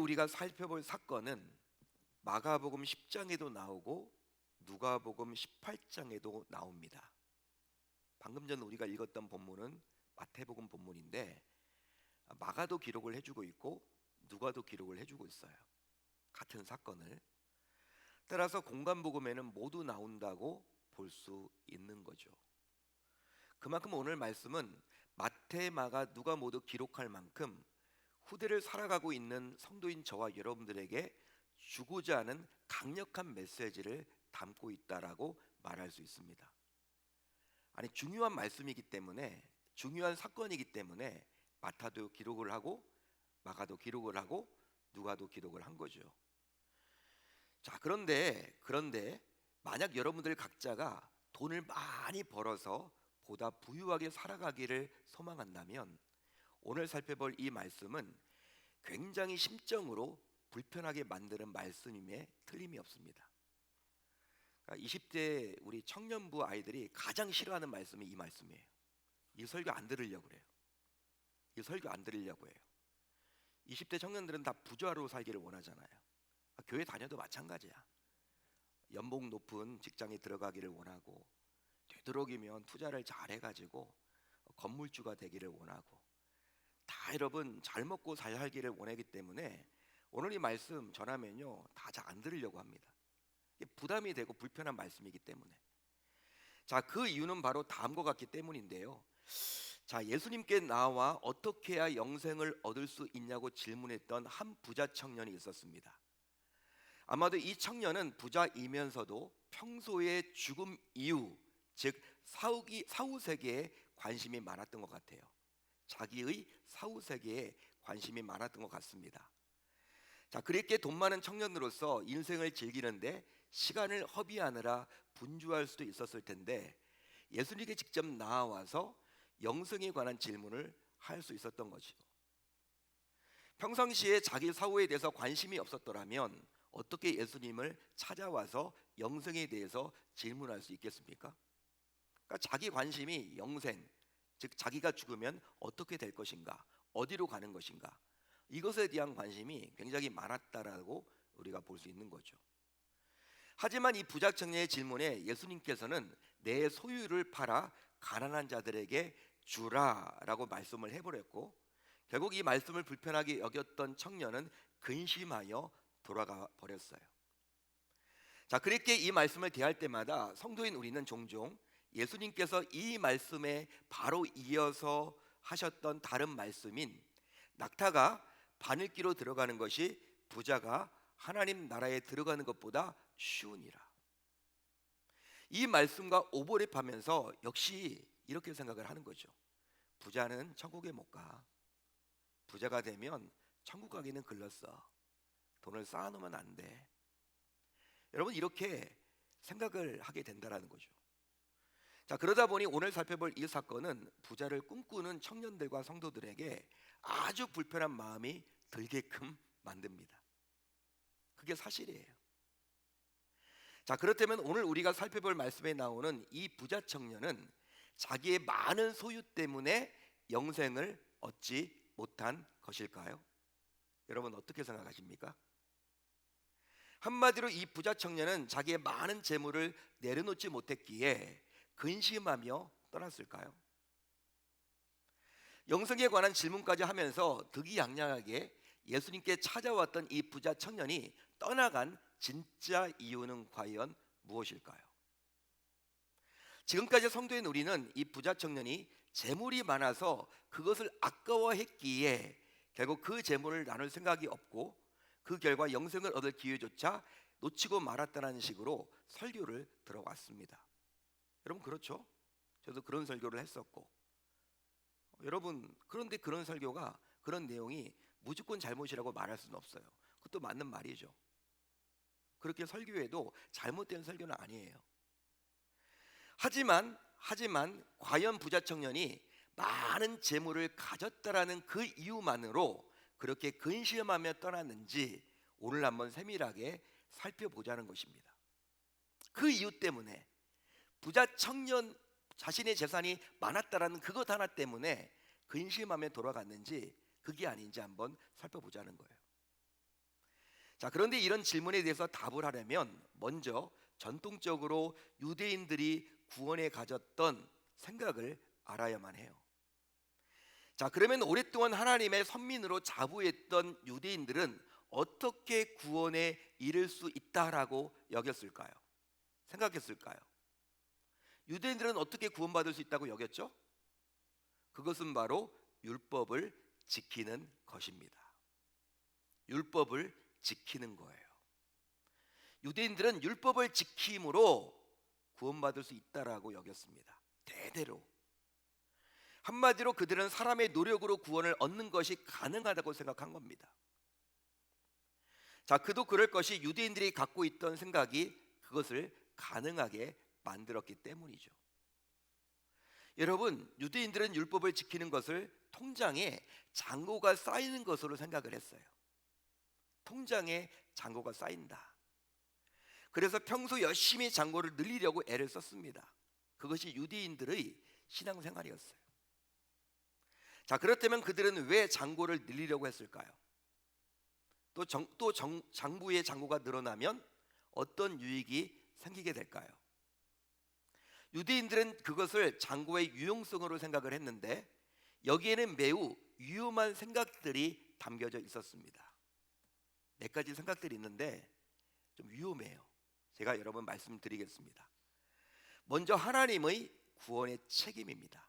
우리가 살펴볼 사건은 마가복음 10장에도 나오고 누가복음 18장에도 나옵니다. 방금 전 우리가 읽었던 본문은 마태복음 본문인데 마가도 기록을 해주고 있고 누가도 기록을 해주고 있어요. 같은 사건을. 따라서 공간복음에는 모두 나온다고 볼 수 있는 거죠. 그만큼 오늘 말씀은 마태, 마가, 누가 모두 기록할 만큼 후대를 살아가고 있는 성도인 저와 여러분들에게 주고자 하는 강력한 메시지를 담고 있다라고 말할 수 있습니다. 아니, 중요한 말씀이기 때문에, 중요한 사건이기 때문에 마타도 기록을 하고 마가도 기록을 하고 누가도 기록을 한 거죠. 자, 그런데 만약 여러분들 각자가 돈을 많이 벌어서 보다 부유하게 살아가기를 소망한다면 오늘 살펴볼 이 말씀은 굉장히 심정으로 불편하게 만드는 말씀임에 틀림이 없습니다. 그러니까 20대 우리 청년부 아이들이 가장 싫어하는 말씀이 이 말씀이에요. 이 설교 안 들으려고 그래요. 이 설교 안 들으려고 해요. 20대 청년들은 다 부자로 살기를 원하잖아요. 교회 다녀도 마찬가지야. 연봉 높은 직장에 들어가기를 원하고 되도록이면 투자를 잘 해가지고 건물주가 되기를 원하고 다 여러분 잘 먹고 잘 살기를 원하기 때문에 오늘 이 말씀 전하면요 다 잘 안 들으려고 합니다. 부담이 되고 불편한 말씀이기 때문에. 자, 그 이유는 바로 다음과 같기 때문인데요. 자, 예수님께 나와 어떻게 해야 영생을 얻을 수 있냐고 질문했던 한 부자 청년이 있었습니다. 아마도 이 청년은 부자이면서도 평소에 죽음 이후, 즉 사후 세계에 관심이 많았던 것 같아요. 자기의 사후 세계에 관심이 많았던 것 같습니다. 자, 그렇게 돈 많은 청년으로서 인생을 즐기는데 시간을 허비하느라 분주할 수도 있었을 텐데 예수님께 직접 나와서 영생에 관한 질문을 할 수 있었던 것이죠. 평상시에 자기 사후에 대해서 관심이 없었더라면 어떻게 예수님을 찾아와서 영생에 대해서 질문할 수 있겠습니까? 그러니까 자기 관심이 영생, 즉 자기가 죽으면 어떻게 될 것인가, 어디로 가는 것인가, 이것에 대한 관심이 굉장히 많았다라고 우리가 볼 수 있는 거죠. 하지만 이 부자 청년의 질문에 예수님께서는 내 소유를 팔아 가난한 자들에게 주라라고 말씀을 해버렸고 결국 이 말씀을 불편하게 여겼던 청년은 근심하여 돌아가 버렸어요. 자, 그렇게 이 말씀을 대할 때마다 성도인 우리는 종종 예수님께서 이 말씀에 바로 이어서 하셨던 다른 말씀인 낙타가 바늘기로 들어가는 것이 부자가 하나님 나라에 들어가는 것보다 쉬우니라. 이 말씀과 오버랩하면서 역시 이렇게 생각을 하는 거죠. 부자는 천국에 못 가. 부자가 되면 천국 가기는 글렀어. 돈을 쌓아놓으면 안 돼. 여러분, 이렇게 생각을 하게 된다라는 거죠. 자, 그러다 보니 오늘 살펴볼 이 사건은 부자를 꿈꾸는 청년들과 성도들에게 아주 불편한 마음이 들게끔 만듭니다. 그게 사실이에요. 자, 그렇다면 오늘 우리가 살펴볼 말씀에 나오는 이 부자 청년은 자기의 많은 소유 때문에 영생을 얻지 못한 것일까요? 여러분 어떻게 생각하십니까? 한마디로 이 부자 청년은 자기의 많은 재물을 내려놓지 못했기에 근심하며 떠났을까요? 영생에 관한 질문까지 하면서 득이양양하게 예수님께 찾아왔던 이 부자 청년이 떠나간 진짜 이유는 과연 무엇일까요? 지금까지 성도인 우리는 이 부자 청년이 재물이 많아서 그것을 아까워했기에 결국 그 재물을 나눌 생각이 없고 그 결과 영생을 얻을 기회조차 놓치고 말았다는 식으로 설교를 들어왔습니다. 여러분 그렇죠? 저도 그런 설교를 했었고 여러분 그런데 그런 설교가 그런 내용이 무조건 잘못이라고 말할 수는 없어요. 그것도 맞는 말이죠. 그렇게 설교해도 잘못된 설교는 아니에요. 하지만 과연 부자 청년이 많은 재물을 가졌다라는 그 이유만으로 그렇게 근심하며 떠났는지 오늘 한번 세밀하게 살펴보자는 것입니다. 그 이유 때문에 부자 청년 자신의 재산이 많았다라는 그것 하나 때문에 근심하며 돌아갔는지 그게 아닌지 한번 살펴보자는 거예요. 자, 그런데 이런 질문에 대해서 답을 하려면 먼저 전통적으로 유대인들이 구원에 가졌던 생각을 알아야만 해요. 자, 그러면 오랫동안 하나님의 선민으로 자부했던 유대인들은 어떻게 구원에 이를 수 있다라고 여겼을까요? 생각했을까요? 유대인들은 어떻게 구원받을 수 있다고 여겼죠? 그것은 바로 율법을 지키는 것입니다. 율법을 지키는 거예요. 유대인들은 율법을 지킴으로 구원받을 수 있다라고 여겼습니다. 대대로. 한마디로 그들은 사람의 노력으로 구원을 얻는 것이 가능하다고 생각한 겁니다. 자, 그도 그럴 것이 유대인들이 갖고 있던 생각이 그것을 가능하게 만들었기 때문이죠. 여러분, 유대인들은 율법을 지키는 것을 통장에 잔고가 쌓이는 것으로 생각을 했어요. 통장에 잔고가 쌓인다. 그래서 평소 열심히 잔고를 늘리려고 애를 썼습니다. 그것이 유대인들의 신앙생활이었어요. 자, 그렇다면 그들은 왜 잔고를 늘리려고 했을까요? 또 장부의 잔고가 늘어나면 어떤 유익이 생기게 될까요? 유대인들은 그것을 잔고의 유용성으로 생각을 했는데 여기에는 매우 위험한 생각들이 담겨져 있었습니다. 몇 가지 생각들이 있는데 좀 위험해요. 제가 여러분 말씀드리겠습니다. 먼저 하나님의 구원의 책임입니다.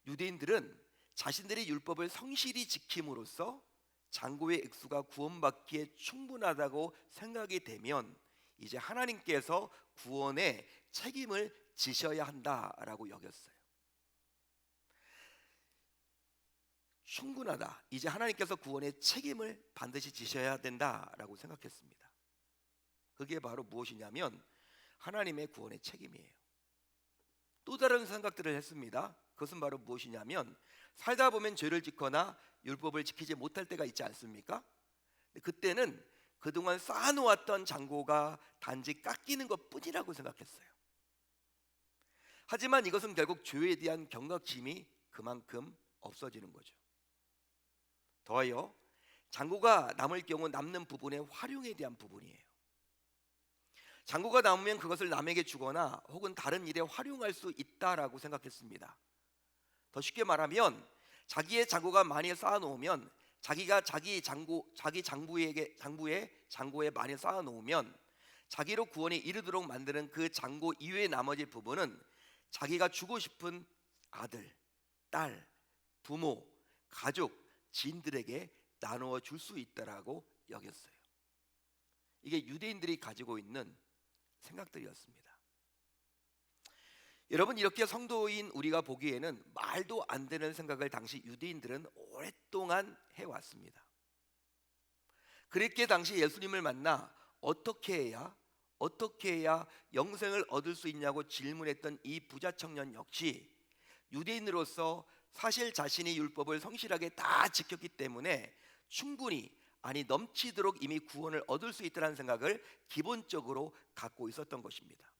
유대인들은 자신들의 율법을 성실히 지킴으로써 잔고의 액수가 구원받기에 충분하다고 생각이 되면 이제 하나님께서 구원의 책임을 지셔야 한다라고 여겼어요. 충분하다. 이제 하나님께서 구원의 책임을 반드시 지셔야 된다라고 생각했습니다. 그게 바로 무엇이냐면 하나님의 구원의 책임이에요. 또 다른 생각들을 했습니다. 그것은 바로 무엇이냐면 살다 보면 죄를 짓거나 율법을 지키지 못할 때가 있지 않습니까? 그때는 그동안 쌓아놓았던 잔고가 단지 깎이는 것뿐이라고 생각했어요. 하지만 이것은 결국 죄에 대한 경각심이 그만큼 없어지는 거죠. 더하여 잔고가 남을 경우 남는 부분의 활용에 대한 부분이에요. 잔고가 남으면 그것을 남에게 주거나 혹은 다른 일에 활용할 수 있다라고 생각했습니다. 더 쉽게 말하면 자기의 잔고가 많이 쌓아놓으면 자기가 자기 잔고에 많이 쌓아놓으면 자기로 구원에 이르도록 만드는 그 잔고 이외의 나머지 부분은 자기가 주고 싶은 아들, 딸, 부모, 가족, 지인들에게 나누어 줄 수 있다라고 여겼어요. 이게 유대인들이 가지고 있는 생각들이었습니다. 여러분, 이렇게 성도인 우리가 보기에는 말도 안 되는 생각을 당시 유대인들은 오랫동안 해왔습니다. 그랬기에 당시 예수님을 만나 어떻게 해야 영생을 얻을 수 있냐고 질문했던 이 부자 청년 역시 유대인으로서 사실 자신이 율법을 성실하게 다 지켰기 때문에 충분히, 아니 넘치도록 이미 구원을 얻을 수 있다는 생각을 기본적으로 갖고 있었던 것입니다.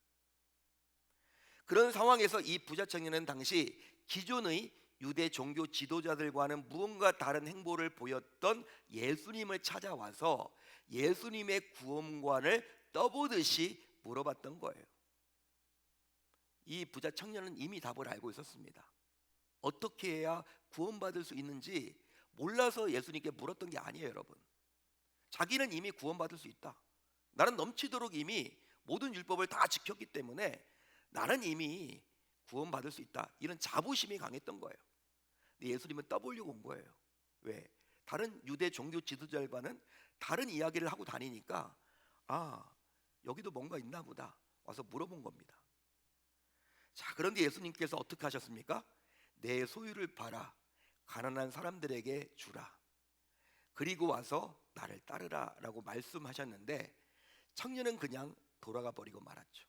그런 상황에서 이 부자 청년은 당시 기존의 유대 종교 지도자들과는 무언가 다른 행보를 보였던 예수님을 찾아와서 예수님의 구원관을 떠보듯이 물어봤던 거예요. 이 부자 청년은 이미 답을 알고 있었습니다. 어떻게 해야 구원받을 수 있는지 몰라서 예수님께 물었던 게 아니에요, 여러분. 자기는 이미 구원받을 수 있다. 나는 넘치도록 이미 모든 율법을 다 지켰기 때문에 나는 이미 구원받을 수 있다. 이런 자부심이 강했던 거예요. 근데 예수님은 떠보려고 온 거예요. 왜? 다른 유대 종교 지도자들과는 다른 이야기를 하고 다니니까 여기도 뭔가 있나 보다 와서 물어본 겁니다. 자, 그런데 예수님께서 어떻게 하셨습니까? 내 소유를 팔아 가난한 사람들에게 주라. 그리고 와서 나를 따르라 라고 말씀하셨는데 청년은 그냥 돌아가 버리고 말았죠.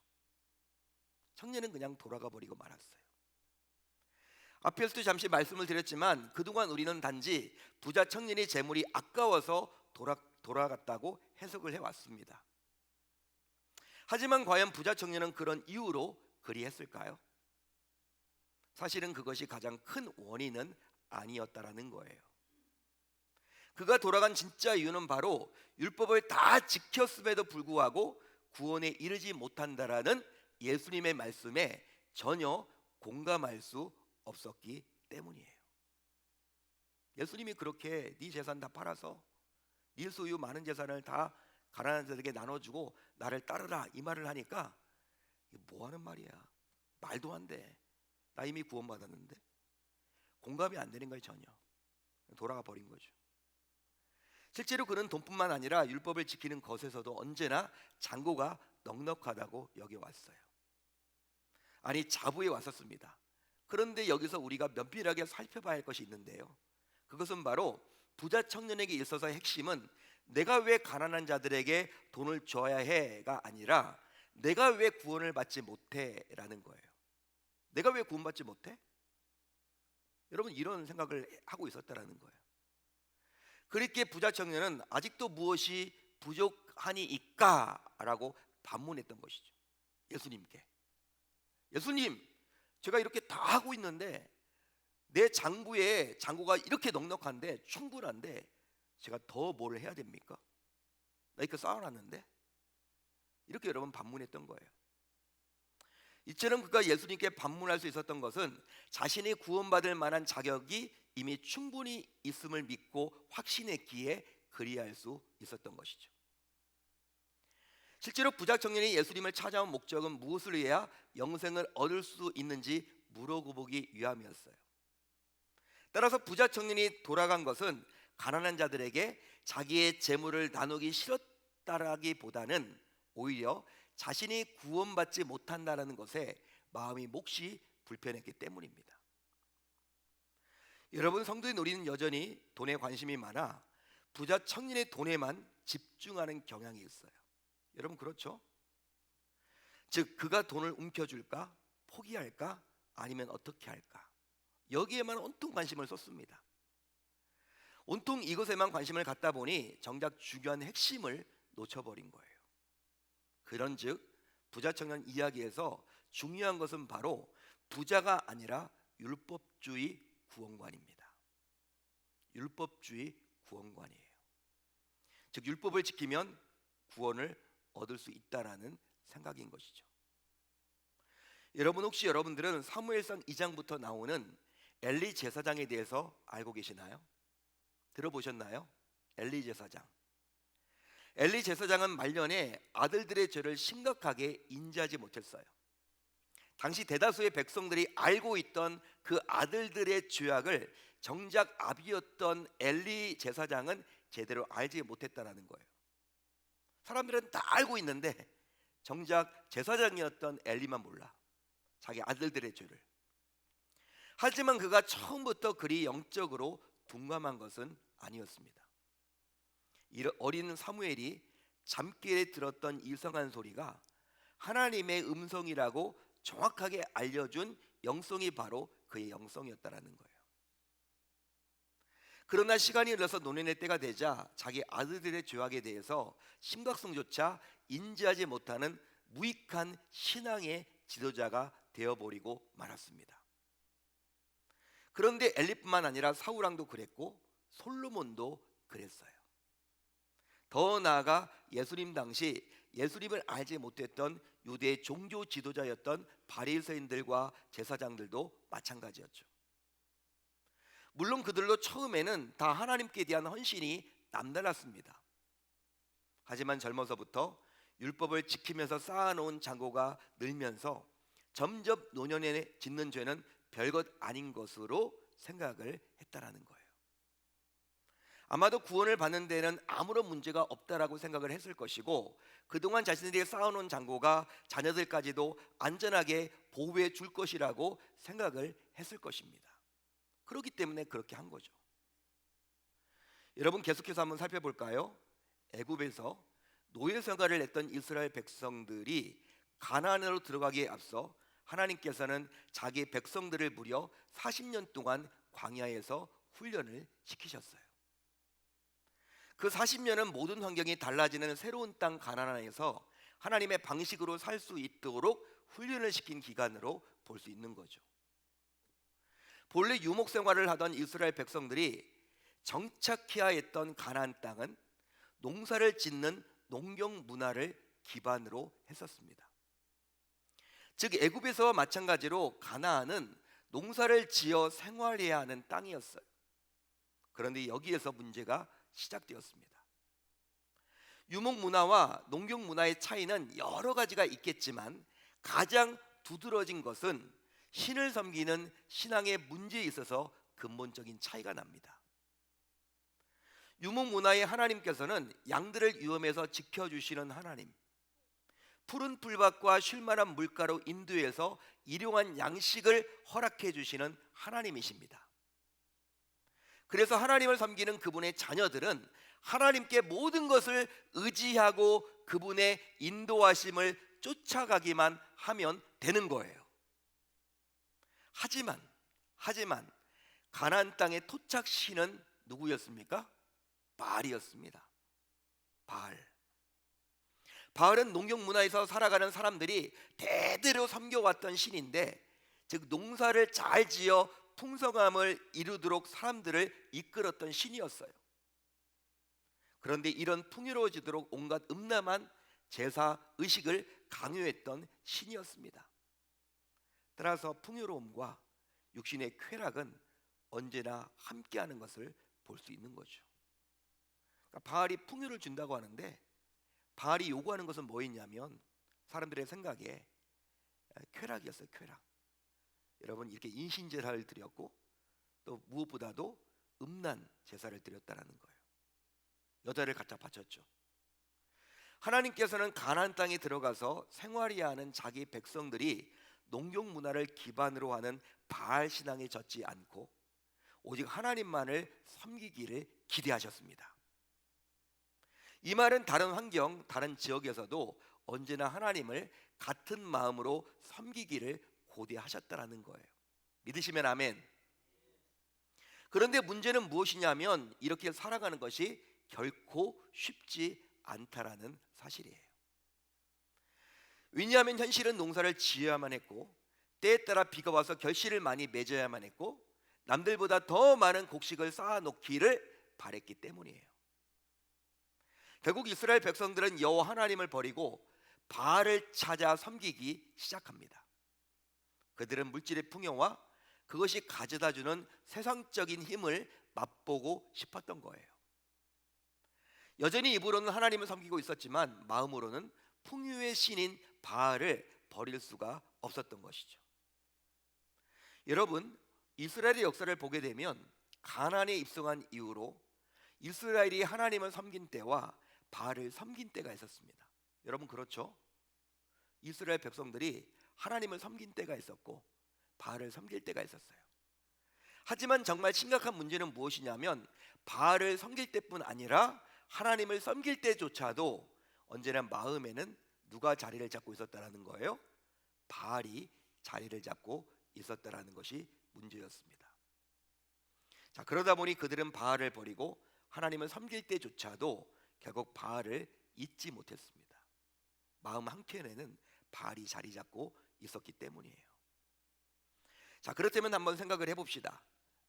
청년은 그냥 돌아가 버리고 말았어요. 앞에서도 잠시 말씀을 드렸지만 그동안 우리는 단지 부자 청년의 재물이 아까워서 돌아갔다고 해석을 해왔습니다. 하지만 과연 부자 청년은 그런 이유로 그리 했을까요? 사실은 그것이 가장 큰 원인은 아니었다라는 거예요. 그가 돌아간 진짜 이유는 바로 율법을 다 지켰음에도 불구하고 구원에 이르지 못한다라는 예수님의 말씀에 전혀 공감할 수 없었기 때문이에요. 예수님이 그렇게 네 재산 다 팔아서 네 소유 많은 재산을 다 가난한 자들에게 나눠주고 나를 따르라 이 말을 하니까 이게 뭐 하는 말이야? 말도 안 돼. 나 이미 구원받았는데. 공감이 안 되는 거예요. 전혀. 돌아가 버린 거죠. 실제로 그는 돈뿐만 아니라 율법을 지키는 것에서도 언제나 장고가 넉넉하다고 여겨왔어요. 아니, 자부해 왔었습니다. 그런데 여기서 우리가 면밀하게 살펴봐야 할 것이 있는데요, 그것은 바로 부자 청년에게 있어서의 핵심은 내가 왜 가난한 자들에게 돈을 줘야 해가 아니라 내가 왜 구원을 받지 못해라는 거예요. 내가 왜 구원받지 못해? 여러분, 이런 생각을 하고 있었다라는 거예요. 그렇게 부자 청년은 아직도 무엇이 부족하니까라고 반문했던 것이죠. 예수님께. 예수님, 제가 이렇게 다 하고 있는데 내 장부에 장고가 이렇게 넉넉한데 충분한데 제가 더 뭘 해야 됩니까? 나 이렇게 쌓아놨는데. 이렇게 여러분 반문했던 거예요. 이처럼 그가 예수님께 반문할 수 있었던 것은 자신이 구원받을 만한 자격이 이미 충분히 있음을 믿고 확신했기에 그리할 수 있었던 것이죠. 실제로 부자 청년이 예수님을 찾아온 목적은 무엇을 위해야 영생을 얻을 수 있는지 물어보기 위함이었어요. 따라서 부자 청년이 돌아간 것은 가난한 자들에게 자기의 재물을 나누기 싫었다라기보다는 오히려 자신이 구원받지 못한다는 것에 마음이 몹시 불편했기 때문입니다. 여러분, 성도인 우리는 여전히 돈에 관심이 많아 부자 청년의 돈에만 집중하는 경향이 있어요. 여러분, 그렇죠? 즉, 그가 돈을 움켜줄까? 포기할까? 아니면 어떻게 할까? 여기에만 온통 관심을 쏟습니다. 온통 이것에만 관심을 갖다 보니 정작 중요한 핵심을 놓쳐버린 거예요. 그런즉 부자 청년 이야기에서 중요한 것은 바로 부자가 아니라 율법주의 구원관입니다. 율법주의 구원관이에요. 즉, 율법을 지키면 구원을 얻을 수 있다라는 생각인 것이죠. 여러분, 혹시 여러분들은 사무엘상 2장부터 나오는 엘리 제사장에 대해서 알고 계시나요? 들어보셨나요? 엘리 제사장. 엘리 제사장은 말년에 아들들의 죄를 심각하게 인지하지 못했어요. 당시 대다수의 백성들이 알고 있던 그 아들들의 죄악을 정작 아비였던 엘리 제사장은 제대로 알지 못했다는 거예요. 사람들은 다 알고 있는데 정작 제사장이었던 엘리만 몰라, 자기 아들들의 죄를. 하지만 그가 처음부터 그리 영적으로 둔감한 것은 아니었습니다. 어린 사무엘이 잠결에 들었던 이상한 소리가 하나님의 음성이라고 정확하게 알려준 영성이 바로 그의 영성이었다라는 거예요. 그러나 시간이 흘러서 노년의 때가 되자 자기 아들들의 죄악에 대해서 심각성조차 인지하지 못하는 무익한 신앙의 지도자가 되어버리고 말았습니다. 그런데 엘리뿐만 아니라 사울왕도 그랬고 솔로몬도 그랬어요. 더 나아가 예수님 당시 예수님을 알지 못했던 유대의 종교 지도자였던 바리새인들과 제사장들도 마찬가지였죠. 물론 그들도 처음에는 다 하나님께 대한 헌신이 남달랐습니다. 하지만 젊어서부터 율법을 지키면서 쌓아놓은 장고가 늘면서 점점 노년에 짓는 죄는 별것 아닌 것으로 생각을 했다라는 거예요. 아마도 구원을 받는 데는 아무런 문제가 없다라고 생각을 했을 것이고, 그동안 자신들이 쌓아놓은 장고가 자녀들까지도 안전하게 보호해 줄 것이라고 생각을 했을 것입니다. 그렇기 때문에 그렇게 한 거죠. 여러분, 계속해서 한번 살펴볼까요? 애굽에서 노예 생활을 했던 이스라엘 백성들이 가나안으로 들어가기에 앞서 하나님께서는 자기 백성들을 무려 40년 동안 광야에서 훈련을 시키셨어요. 그 40년은 모든 환경이 달라지는 새로운 땅 가나안에서 하나님의 방식으로 살 수 있도록 훈련을 시킨 기간으로 볼 수 있는 거죠. 본래 유목 생활을 하던 이스라엘 백성들이 정착해야 했던 가나안 땅은 농사를 짓는 농경 문화를 기반으로 했었습니다. 즉 애굽에서와 마찬가지로 가나안은 농사를 지어 생활해야 하는 땅이었어요. 그런데 여기에서 문제가 시작되었습니다. 유목 문화와 농경 문화의 차이는 여러 가지가 있겠지만 가장 두드러진 것은 신을 섬기는 신앙의 문제에 있어서 근본적인 차이가 납니다. 유목 문화의 하나님께서는 양들을 위험에서 지켜주시는 하나님, 푸른 풀밭과 쉴만한 물가로 인도해서 일용한 양식을 허락해 주시는 하나님이십니다. 그래서 하나님을 섬기는 그분의 자녀들은 하나님께 모든 것을 의지하고 그분의 인도하심을 쫓아가기만 하면 되는 거예요. 하지만 가나안 땅의 토착신은 누구였습니까? 바알이었습니다. 바알은 농경 문화에서 살아가는 사람들이 대대로 섬겨왔던 신인데, 즉 농사를 잘 지어 풍성함을 이루도록 사람들을 이끌었던 신이었어요. 그런데 이런 풍요로워지도록 온갖 음란한 제사 의식을 강요했던 신이었습니다. 따라서 풍요로움과 육신의 쾌락은 언제나 함께하는 것을 볼 수 있는 거죠. 그러니까 바알이 풍요를 준다고 하는데 바알이 요구하는 것은 뭐였냐면 사람들의 생각에 쾌락이었어요. 쾌락. 여러분, 이렇게 인신 제사를 드렸고 또 무엇보다도 음란 제사를 드렸다라는 거예요. 여자를 갖다 바쳤죠. 하나님께서는 가나안 땅에 들어가서 생활해야 하는 자기 백성들이 농경 문화를 기반으로 하는 바알 신앙에 젖지 않고 오직 하나님만을 섬기기를 기대하셨습니다. 이 말은 다른 환경, 다른 지역에서도 언제나 하나님을 같은 마음으로 섬기기를 고대하셨다라는 거예요. 믿으시면 아멘. 그런데 문제는 무엇이냐면 이렇게 살아가는 것이 결코 쉽지 않다라는 사실이에요. 왜냐하면 현실은 농사를 지어야만 했고 때에 따라 비가 와서 결실을 많이 맺어야만 했고 남들보다 더 많은 곡식을 쌓아놓기를 바랬기 때문이에요. 결국 이스라엘 백성들은 여호와 하나님을 버리고 바알을 찾아 섬기기 시작합니다. 그들은 물질의 풍요와 그것이 가져다주는 세상적인 힘을 맛보고 싶었던 거예요. 여전히 입으로는 하나님을 섬기고 있었지만 마음으로는 풍요의 신인 바알을 버릴 수가 없었던 것이죠. 여러분, 이스라엘의 역사를 보게 되면 가나안에 입성한 이후로 이스라엘이 하나님을 섬긴 때와 바알을 섬긴 때가 있었습니다. 여러분, 그렇죠? 이스라엘 백성들이 하나님을 섬긴 때가 있었고 바알을 섬길 때가 있었어요. 하지만 정말 심각한 문제는 무엇이냐면 바알을 섬길 때뿐 아니라 하나님을 섬길 때조차도 언제나 마음에는 누가 자리를 잡고 있었다라는 거예요? 바알이 자리를 잡고 있었다라는 것이 문제였습니다. 자, 그러다 보니 그들은 바알을 버리고 하나님을 섬길 때조차도 결국 바알을 잊지 못했습니다. 마음 한켠에는 바알이 자리 잡고 있었기 때문이에요. 자, 그렇다면 한번 생각을 해봅시다.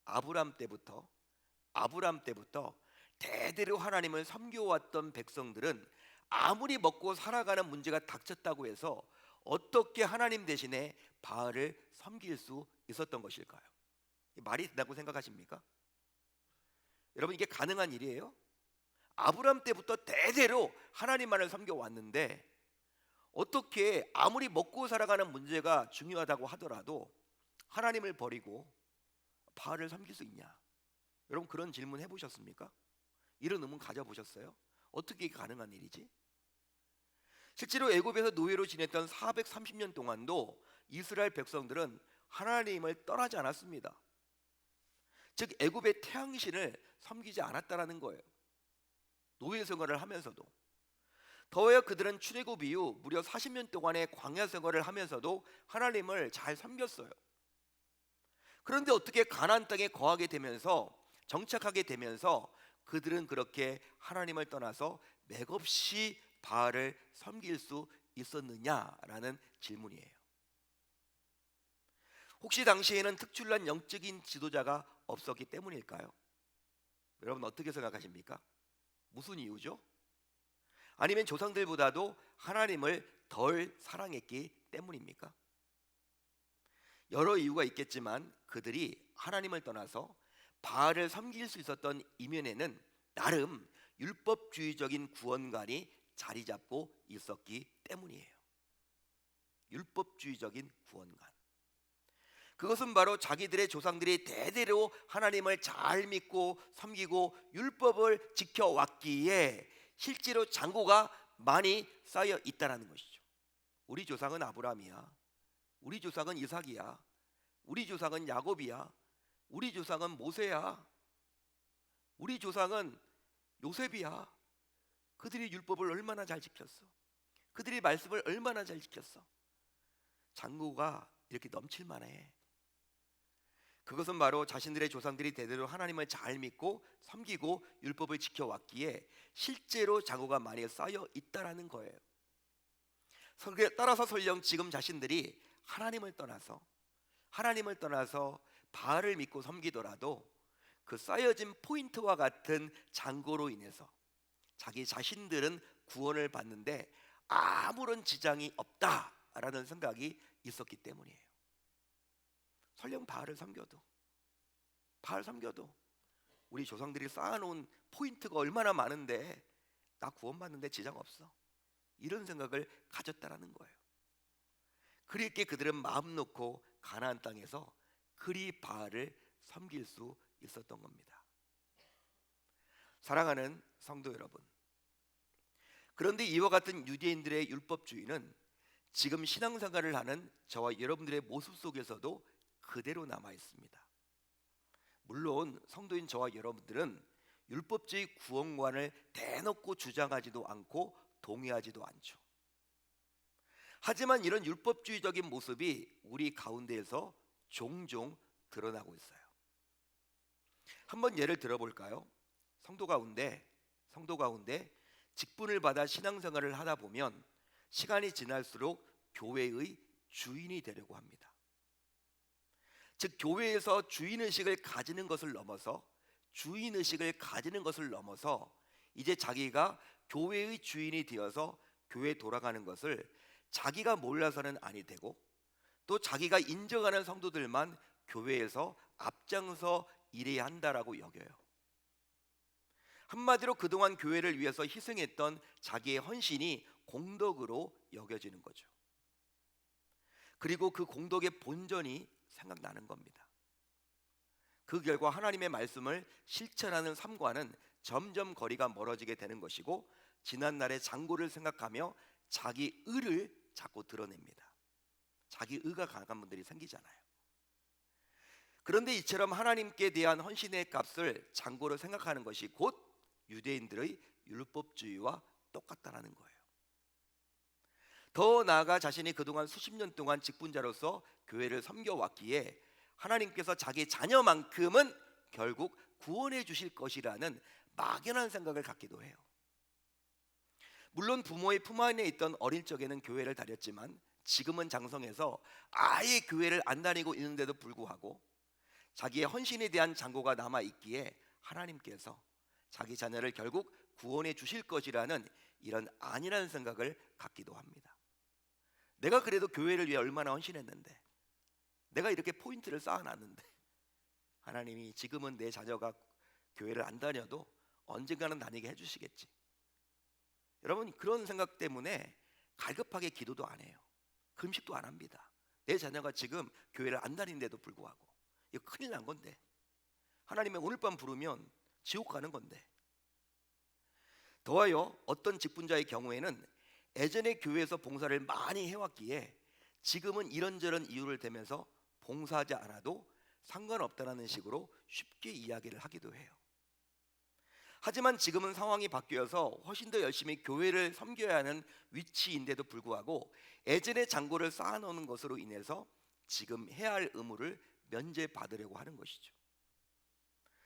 아브람 때부터 대대로 하나님을 섬겨왔던 백성들은 아무리 먹고 살아가는 문제가 닥쳤다고 해서 어떻게 하나님 대신에 바알을 섬길 수 있었던 것일까요? 말이 된다고 생각하십니까? 여러분, 이게 가능한 일이에요? 아브람 때부터 대대로 하나님만을 섬겨왔는데 어떻게 아무리 먹고 살아가는 문제가 중요하다고 하더라도 하나님을 버리고 바알을 섬길 수 있냐? 여러분, 그런 질문 해보셨습니까? 이런 의문 가져보셨어요? 어떻게 가능한 일이지? 실제로 애굽에서 노예로 지냈던 430년 동안도 이스라엘 백성들은 하나님을 떠나지 않았습니다. 즉 애굽의 태양신을 섬기지 않았다라는 거예요. 노예 생활을 하면서도. 더해야 그들은 출애굽 이후 무려 40년 동안의 광야 생활을 하면서도 하나님을 잘 섬겼어요. 그런데 어떻게 가나안 땅에 거하게 되면서 정착하게 되면서 그들은 그렇게 하나님을 떠나서 맥없이 바알을 섬길 수 있었느냐라는 질문이에요. 혹시 당시에는 특출난 영적인 지도자가 없었기 때문일까요? 여러분 어떻게 생각하십니까? 무슨 이유죠? 아니면 조상들보다도 하나님을 덜 사랑했기 때문입니까? 여러 이유가 있겠지만 그들이 하나님을 떠나서 바알을 섬길 수 있었던 이면에는 나름 율법주의적인 구원관이 자리 잡고 있었기 때문이에요. 율법주의적인 구원관. 그것은 바로 자기들의 조상들이 대대로 하나님을 잘 믿고 섬기고 율법을 지켜왔기에 실제로 장고가 많이 쌓여 있다는 것이죠. 우리 조상은 아브라함이야. 우리 조상은 이삭이야. 우리 조상은 야곱이야. 우리 조상은 모세야. 우리 조상은 요셉이야. 그들이 율법을 얼마나 잘 지켰어. 그들이 말씀을 얼마나 잘 지켰어. 장고가 이렇게 넘칠 만해. 그것은 바로 자신들의 조상들이 대대로 하나님을 잘 믿고 섬기고 율법을 지켜왔기에 실제로 장고가 많이 쌓여 있다라는 거예요. 따라서 설령 지금 자신들이 하나님을 떠나서 바알을 믿고 섬기더라도 그 쌓여진 포인트와 같은 장고로 인해서 자기 자신들은 구원을 받는데 아무런 지장이 없다라는 생각이 있었기 때문이에요. 설령 바알 섬겨도 우리 조상들이 쌓아놓은 포인트가 얼마나 많은데 나 구원받는데 지장 없어, 이런 생각을 가졌다라는 거예요. 그렇게 그들은 마음 놓고 가나안 땅에서 그리 바알을 섬길 수 있었던 겁니다. 사랑하는 성도 여러분, 그런데 이와 같은 유대인들의 율법주의는 지금 신앙생활을 하는 저와 여러분들의 모습 속에서도 그대로 남아 있습니다. 물론 성도인 저와 여러분들은 율법주의 구원관을 대놓고 주장하지도 않고 동의하지도 않죠. 하지만 이런 율법주의적인 모습이 우리 가운데에서 종종 드러나고 있어요. 한번 예를 들어볼까요? 성도 가운데 직분을 받아 신앙생활을 하다 보면 시간이 지날수록 교회의 주인이 되려고 합니다. 즉 교회에서 주인의식을 가지는 것을 넘어서 이제 자기가 교회의 주인이 되어서 교회에 돌아가는 것을 자기가 몰라서는 아니 되고, 또 자기가 인정하는 성도들만 교회에서 앞장서 일해야 한다라고 여겨요. 한마디로 그동안 교회를 위해서 희생했던 자기의 헌신이 공덕으로 여겨지는 거죠. 그리고 그 공덕의 본전이 생각나는 겁니다. 그 결과 하나님의 말씀을 실천하는 삶과는 점점 거리가 멀어지게 되는 것이고, 지난날의 장고를 생각하며 자기 의를 자꾸 드러냅니다. 자기 의가 강한 분들이 생기잖아요. 그런데 이처럼 하나님께 대한 헌신의 값을 장고로 생각하는 것이 곧 유대인들의 율법주의와 똑같다는 거예요. 더 나아가 자신이 그동안 수십 년 동안 직분자로서 교회를 섬겨왔기에 하나님께서 자기 자녀만큼은 결국 구원해 주실 것이라는 막연한 생각을 갖기도 해요. 물론 부모의 품 안에 있던 어릴 적에는 교회를 다녔지만 지금은 장성해서 아예 교회를 안 다니고 있는데도 불구하고 자기의 헌신에 대한 장고가 남아있기에 하나님께서 자기 자녀를 결국 구원해 주실 것이라는 이런 안일한 생각을 갖기도 합니다. 내가 그래도 교회를 위해 얼마나 헌신했는데, 내가 이렇게 포인트를 쌓아놨는데 하나님이 지금은 내 자녀가 교회를 안 다녀도 언젠가는 다니게 해주시겠지. 여러분, 그런 생각 때문에 갈급하게 기도도 안 해요. 금식도 안 합니다. 내 자녀가 지금 교회를 안 다니는데도 불구하고 이거 큰일 난 건데, 하나님의 오늘 밤 부르면 지옥 가는 건데. 더하여 어떤 직분자의 경우에는 예전에 교회에서 봉사를 많이 해왔기에 지금은 이런저런 이유를 대면서 봉사하지 않아도 상관없다는 식으로 쉽게 이야기를 하기도 해요. 하지만 지금은 상황이 바뀌어서 훨씬 더 열심히 교회를 섬겨야 하는 위치인데도 불구하고 예전에 장고를 쌓아놓는 것으로 인해서 지금 해야 할 의무를 면제받으려고 하는 것이죠.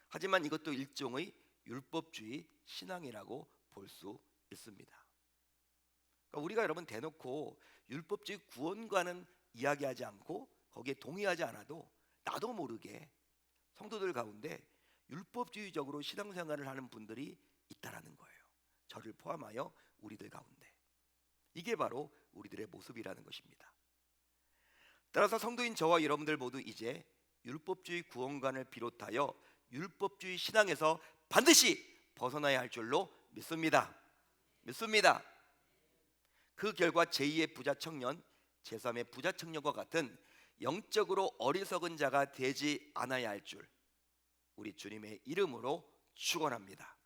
하지만 이것도 일종의 율법주의 신앙이라고 볼 수 있습니다. 그러니까 우리가 여러분 대놓고 율법주의 구원과는 이야기하지 않고 거기에 동의하지 않아도 나도 모르게 성도들 가운데 율법주의적으로 신앙생활을 하는 분들이 있다라는 거예요. 저를 포함하여 우리들 가운데. 이게 바로 우리들의 모습이라는 것입니다. 따라서 성도인 저와 여러분들 모두 이제 율법주의 구원관을 비롯하여 율법주의 신앙에서 반드시 벗어나야 할 줄로 믿습니다. 그 결과 제2의 부자 청년, 제3의 부자 청년과 같은 영적으로 어리석은 자가 되지 않아야 할 줄 우리 주님의 이름으로 축원합니다.